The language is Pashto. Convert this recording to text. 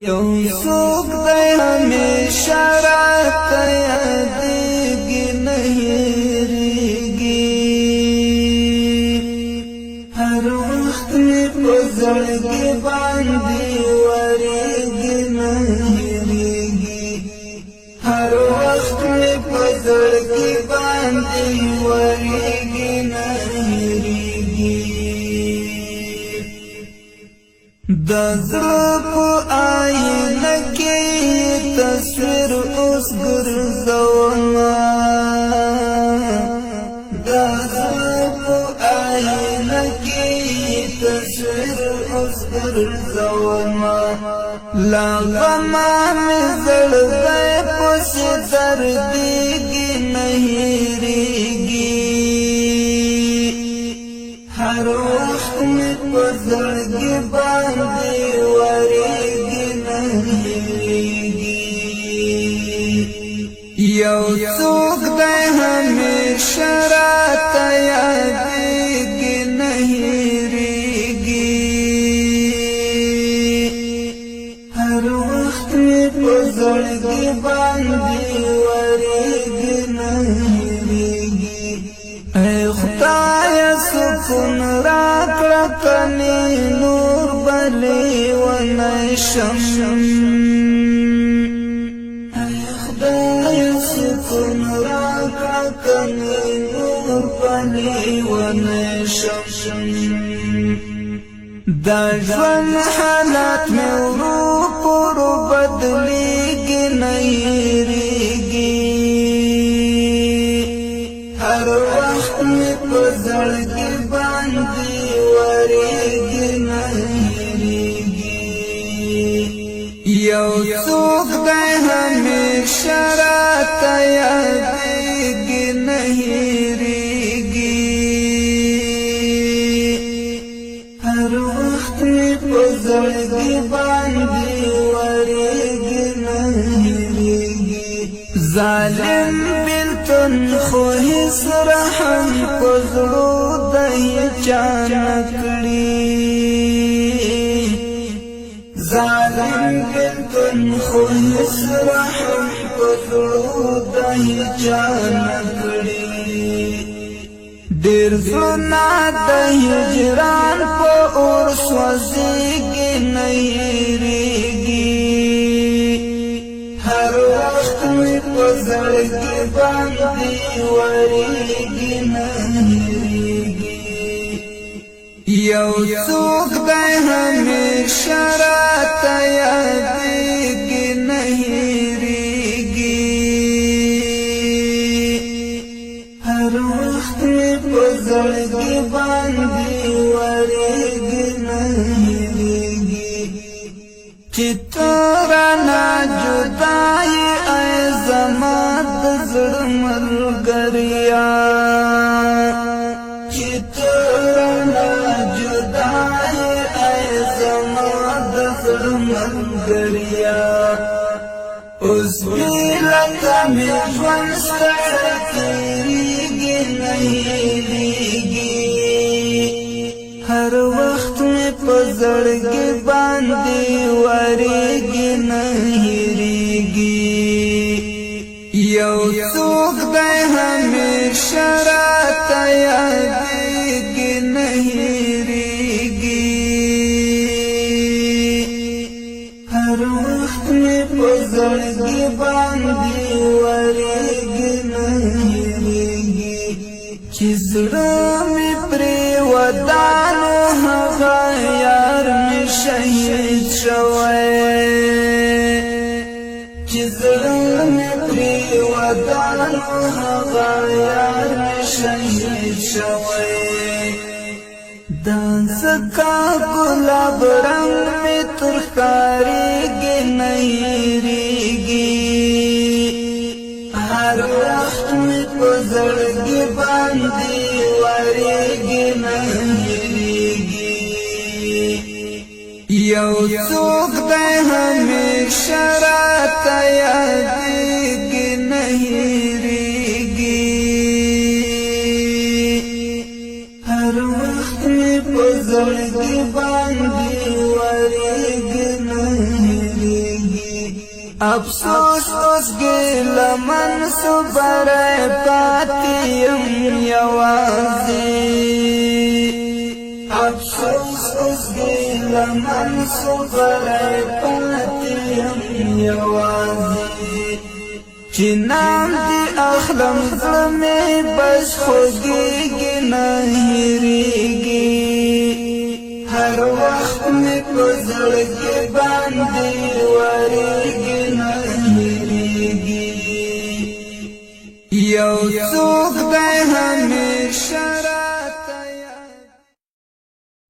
څوک دی همیشه راته یادېږي نه هېرېږي هر وخت مې په زړګي باندې ورېږي نه هېرېږي هر وخت مې په زړګي باندې ورېږي نه هېرېږي د زړه په آینه کې تصویر اوس ګرځومه د زړه په آینه کې تصویر اوس ګرځومه لا غمه مې زړګی پسې دردېږي نه هېرېږي هر وخت مې په زړګي باندې ورېږي نه هېرېږي یو څوک دی همیشه راته یادېږي نه هېرېږي هر وخت مې په زړګي باندې ورېږي نه هېرېږي ای خدایه سکون راکړه کنې نور بلې ونشم ای خدایه سکون راکړه کنې نور بلې ونشم دا ژوند حالات مې ورو پورو بدلېږي نه هېرېږي هر وخت مې په زړګي باندې ورېږي نه هېرېږي یو څوک دی همیشه راته یادېږي نه هېرېږي هر وخت مې په زړګي باندې ورېږي نه هېرېږي ظالم بلتون خو هیڅ رحم په زړو د هیچا نه کړي ظالم بلتون خو هیڅ رحم په زړو د هیچا نه کړي ډېر زړونه د هجران په اور سوځېږي نه هېرېږي هر وخت مې په زړګي باندې ورېږي نه هېرېږي یو څوک دی همیشه راته یادېږي نه هېرېږي هر وخت مې په زړګي باندې ورېږي نه هېرېږي چې ته رانه جدا یې ای زما د زړه ملګریا چې ته رانه جدا یې ای زما د زړه ملګریا اوس مې لکه مې ژوند ستړی تېرېږي نه هېرېږي هر وخت مې په زړګي باندې ورېږي نه هېرېږي یو څوک دی همیشه راته یادېږي نه هېرېږي هر وخت مې په زړګي باندې ورېږي نه هېرېږي چې زړه مې پرې ودانو هغه یار مې شهید شوی چې زړه مې پرې ودانو هغه یار مې شهید شوی دا ځکه ګلاب رنګ مې تور ښکارېږي نه هېرېږي هر وخت مې په زړګي باندې ورېږي نه هېرېږي یو څوک دی همیشه راته یادېږي نه هېرېږي هر وخت مې په زړګي باندې ورېږي نه هېرېږي افسوس اوس ګیله من صبره پاتې یم یوازې افسوس اوس ګیله من صبره پاتې یم یوازې چې نام دې اخلم زړه مې بس خوږېږي نه هېرېږي هر وخت مې په زړه کې باندې ورېږي نه هېرېږي یو څوک